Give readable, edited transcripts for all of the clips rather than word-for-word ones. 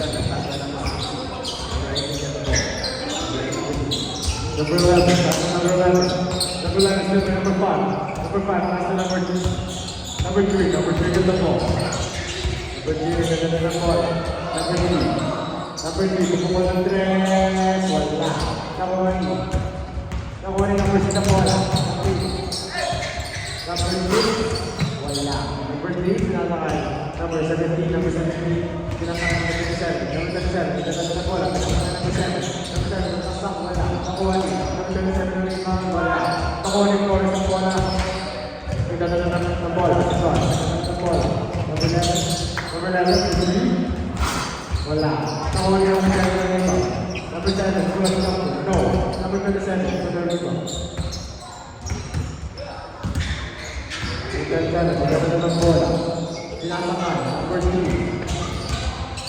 7, pass by number 16. Number 18 get the ball. Number 11, pass to number 11. Number 11 still by number 5. Number 5, pass to number 2. Number 3, number 3 get the ball. Number 3 get the ball. Number 3. Number 3, kumukul ng 3. Wala. Nakuha ni number 6 na bola. Number 8. Wala. Number 3, pinasakay. Number 17, number 17. Pinasakay number 27. Number 27, pinasakay na bola. Pinasakay number 7. Number 7, pinasakay. Wala. Nakuha ni. Number 27, pinasakay. Wala. Nakuha ni Flores ng bola. Pinasakay ng bola. Pinasakay ng bola. Number 11. Number 11, 3. Wala. Nakuha ni number 7. Number 7, pull up number. No. Number 27, number 32. Number 7, maganda ng bola. Sinasakay. Number 3.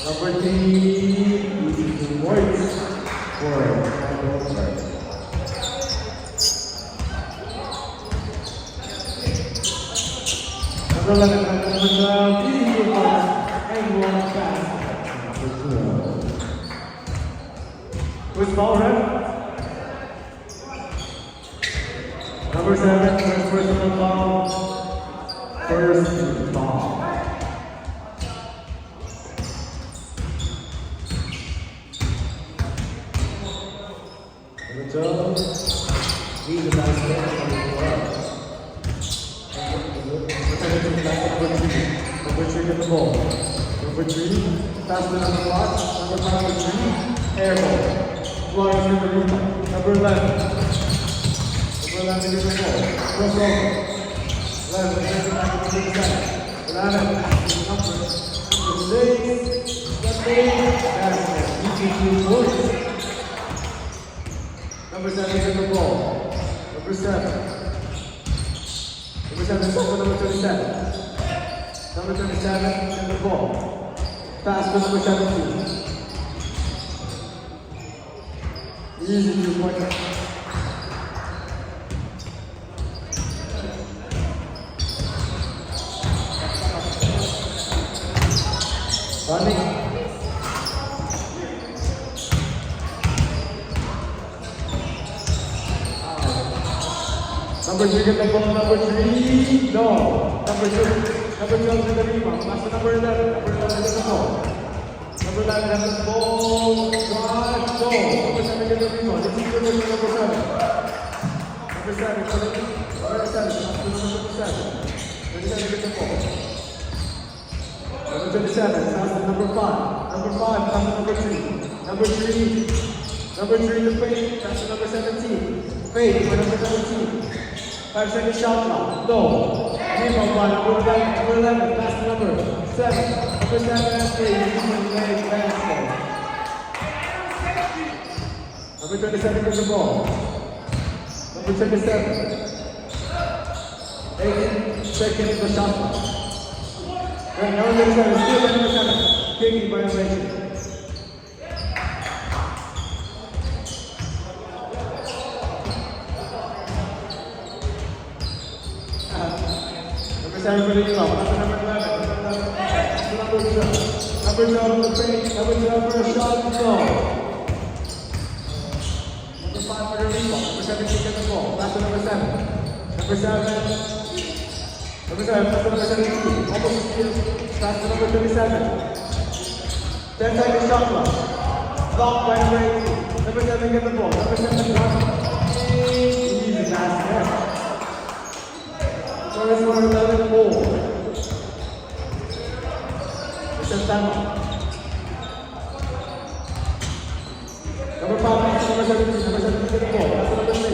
Number 3 works for Rover. Number 11, number 12, beautiful pass and one pass. Number 12. Who's ball run? Number 7, first personal ball. First ball. Number 12. He's the last player on the floor. Number 3 get the ball. Number 3, pass to number 5. Number 5 with 3, air ball. Flores number 11. Number 11 get the ball. Cross over. 11, get the back to the side. 11, number 6. That's it. Points. Number 7 get the ball. Number 7. Number 7 is over number 37. Number 37 get the ball. Pass to number 17. Easy 2 points. Running. Number 3 get the ball. Number 3. No. Number 2. Number 12 get the rebound. Pass to number 11. Number 11 get the ball. Number 11 has the ball. Drive. Go. Number 7 get the rebound. This is number 7. Number 7. Number 7. Number 7. Number 7 get the ball. Number 27. Pass to number 5. Number 5. Pass to number 3. Number 3. Number 3 to fade. Pass to number 17. Fade for number 17. 5-second shot clock. No. Rebound by number 11. Number 11. Pass to number 7. Number 7 has 3. Basket. Number 27 gets the ball. Number 27. 8 seconds for shot clock. And number 27. Still by number 7. Kicking violation. Number 7 for the rebound. Number 11. Number 12. Number 12 for the fake. Number 12 for the shot. No. Number 5 for the rebound. Number 7 to get the ball. Pass to number 7. Number 7. Number 7. Pass to number 17. Almost steal. Pass to number 27. 10-second shot clock. Blocked by number 18. Number 7 get the ball. Number 7 block. Easy basket. First one, 11-4. September. Number 5, number 17. Number 17 get the ball. That's number 3.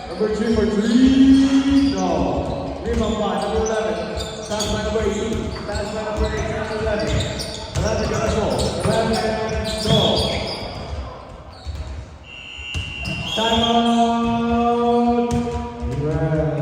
Number 2 for 3. No. Rebound by number 11. Pass by number 18. Pass by number 18. Number 11. 11 get the ball. 11 go. Timeout. Red.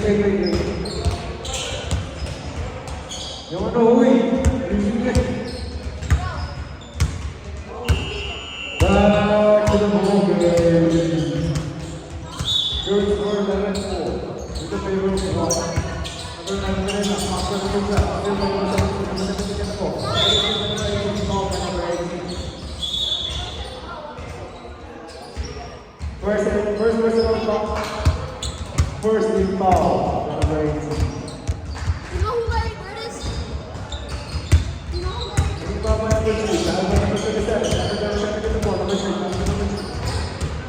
wait. Yung ano, uy. Back to the ball game. Good score, 11-4. With the favor of one. Number 9, Mirena. After the good shot. After the good shot. Number 7, second ball. Number 18. First person on top. First team foul. Number 18. You know who Larry Bird is? You know who Larry Bird is? Number 3. Number 27.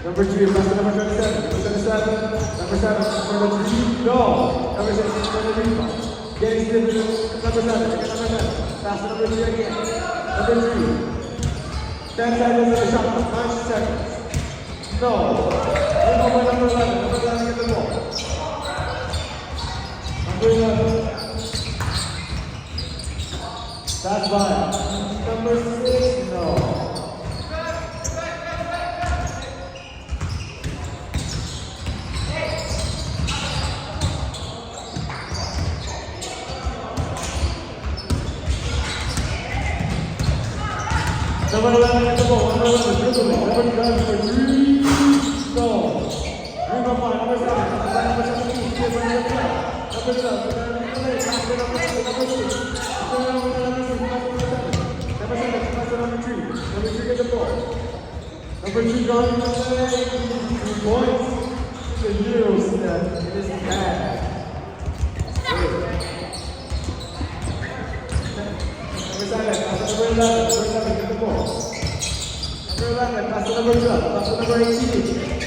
Number 3, pass to number 27. Number 7. Number 7, number 3. Go. Number 6, number 3. Getting still to number 7. Number 7. Pass to number 3 again. Number 3. 10 seconds of the shot. 9 seconds. No. Number 11. Number 11 get the ball. Number 11. That's fine. Number 6. No. Number 11 at the ball. Number 11 dribble. Number 12 for 3. Go. Number 5. Number 7. Number 17. Number 12. Number 12. Number 3. Number 3 at the ball. Number 3 going to play. 3 points. The Euro step. It is bad. Number 7. Number 11. Number 11. Number 11, pass to number 12, pass to number 18.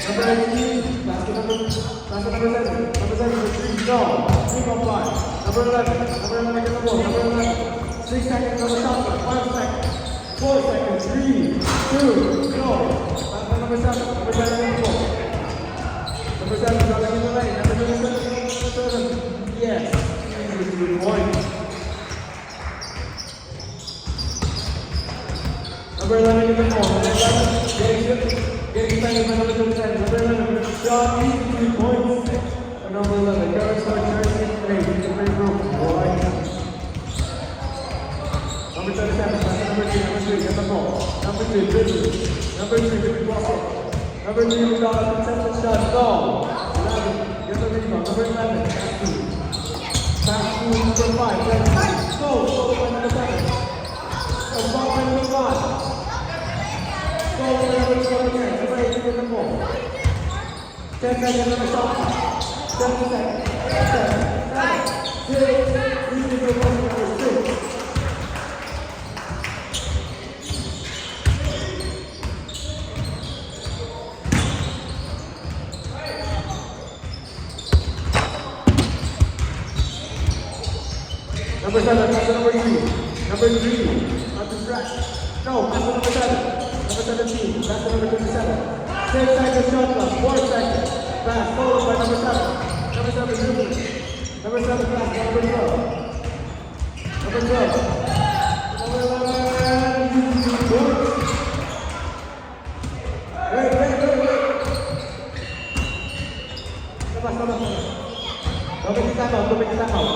Number 18, pass to number 7. Number 7 for 3, no. 3 from 5. Number 11, get the ball. Number 11, 6 seconds on the shot clock, 5 seconds. 4 seconds, 3, 2, go. Pass to number 7, number 7 get the ball. Number 7 is running in the lane. Number 7, yes. Easy 3 points. Number 11 in the ball. Number 11 getting excited by number 27. Number 11 shot easy 3 points. And number 11 current score jersey 8. It's a great group. Boy. Number 27 pass to number 3. Number 3 get the ball. Number 3 dribble. Number 3 get the ball. Number 3 without a contested shot. Go. 11 get the rebound. Number 11 pass to number 5. Go by number 7. Ball by number 5. Go for number 12 again. Number 8 get the ball. 10 seconds on the shot clock. 7 seconds. 7, 6, 3 to the ball number 6. Number 7, pass to number 3. Number 3, not to track. No, pass to number 7. Number 17, pass to number 27. 6 seconds shot clock, 4 seconds. Pass, followed by number 7. Number 7, dribbling. Number 7, pass to number 12. Number 12. Number 11, Wait. Labas. Tubig kita out.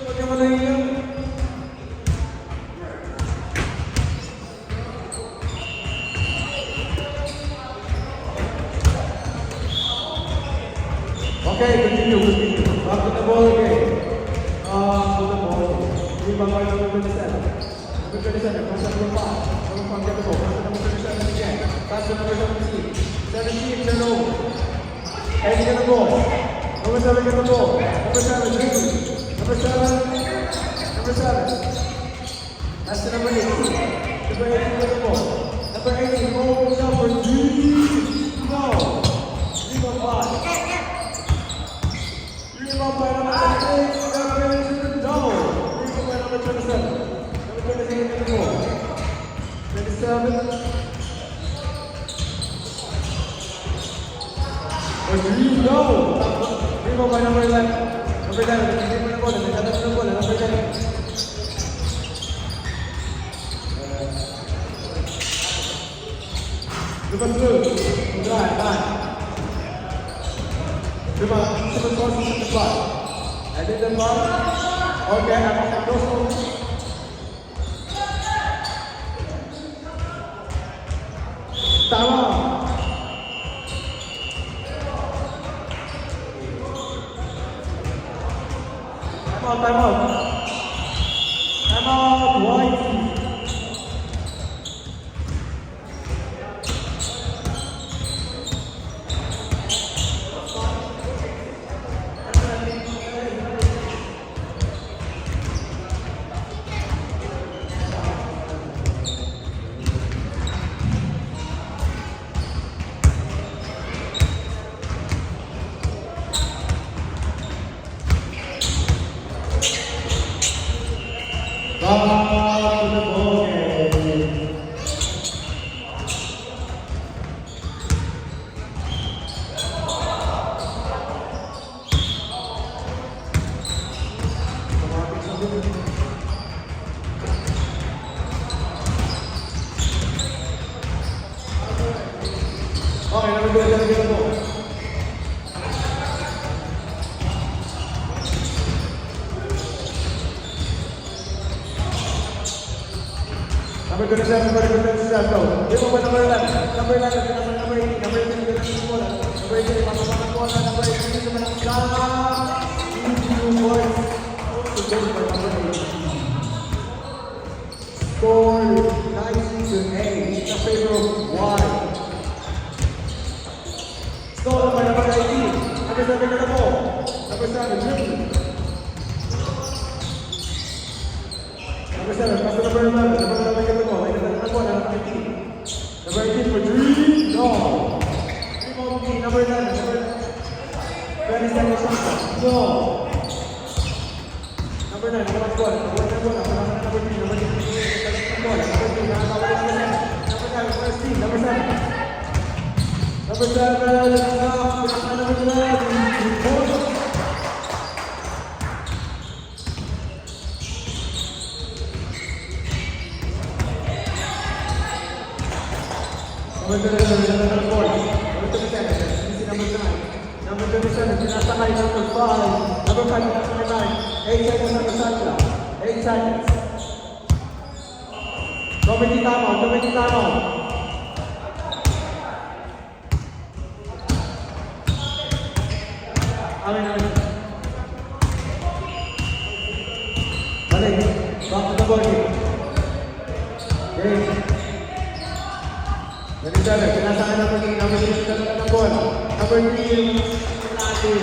Huwag naman na yun. Okay, continue. Back to the ball again. Hindi ba kayo number 27? Number 27, pass to number 5. Number 5, get the ball. Pass to number 27 again. Pass to number 17. 17, turn over. 8, get the ball. Number 7, get the ball. Number 7, dribbling. Number 7. Pass to number 8. Number 8, get the ball. Number 18, hold it up for 3. No. 3 from 5. Rebound by number 6, number 2, double. Rebound by number 27. Number 27 get the ball. 27. For 3, no. Rebound by number 11. Number 11, rebound the ball. Number 11. Number 2, drive, 9. Diba? Sunod ko sa depan. And in the ball. Okay, I'm on the cross. Tama. Time out. Time out. White. Back to the ball game. Okay, nabigyan mo. Number 27, number 27, go. Give him number 11. Number 11, number 18, number 18, number 18, number 18, pasok ng bola, number 18, naman ang kama. Easy boys. To go by number 18. Score 9-8 in favor of White. Stolen by number 18. Number 7, number 4. Number 7, Jimmy. Number 7, pass to number 11. Number 11, get the ball. Number 18. Number 18 for 3. No. 3 ball to number 11. Number 20 seconds shot. No. Number 9, number 1. Number 1, number 3. Number 3. Number 3. Number 7. Number 7. Number 7. Number 11. Number 27, number 4. Number 27, number 9. Number 27, sinasakay number 5. Number 5, number 9. 8 seconds number Sandra. 8 seconds. Comedy time out, comedy time out. Amin. Balik. Back to the body. Game. Number 7, sinasakay number 3, number 6, ng bola. Number 3, natin.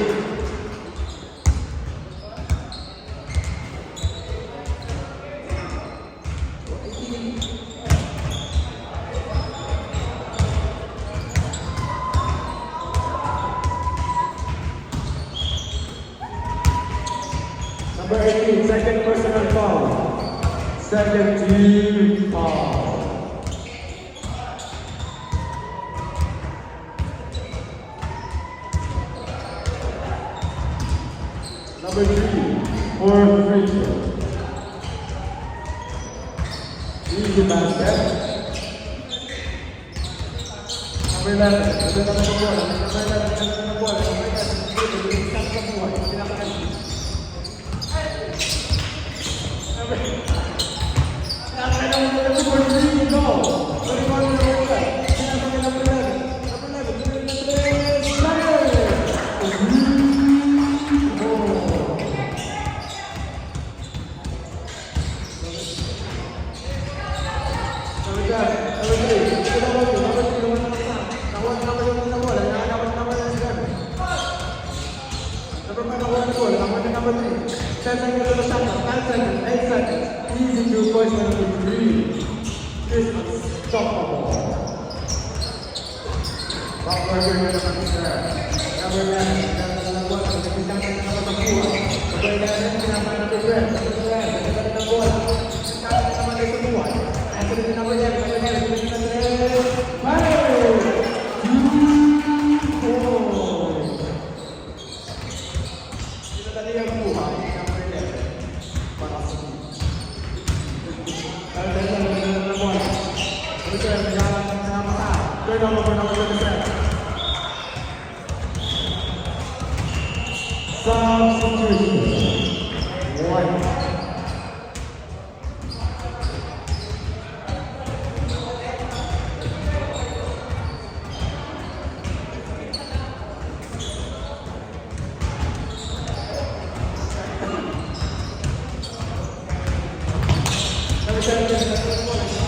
Number 18, second personal foul. Second team foul. Number 3, for free throw. Easy basket. Number 11, number 11 ng bola. Number 11 ng bola. Number 11 ng bola. Number 3, 10 seconds to the shot, 9 seconds, 8 seconds. Easy 2 points, number 3. This is unstoppable. Backwarder na naman siya. Number 9, number 1, number 2, number 11, number 12, number 12, number 12, number 11, number 11, Substitution. 1. Number 17,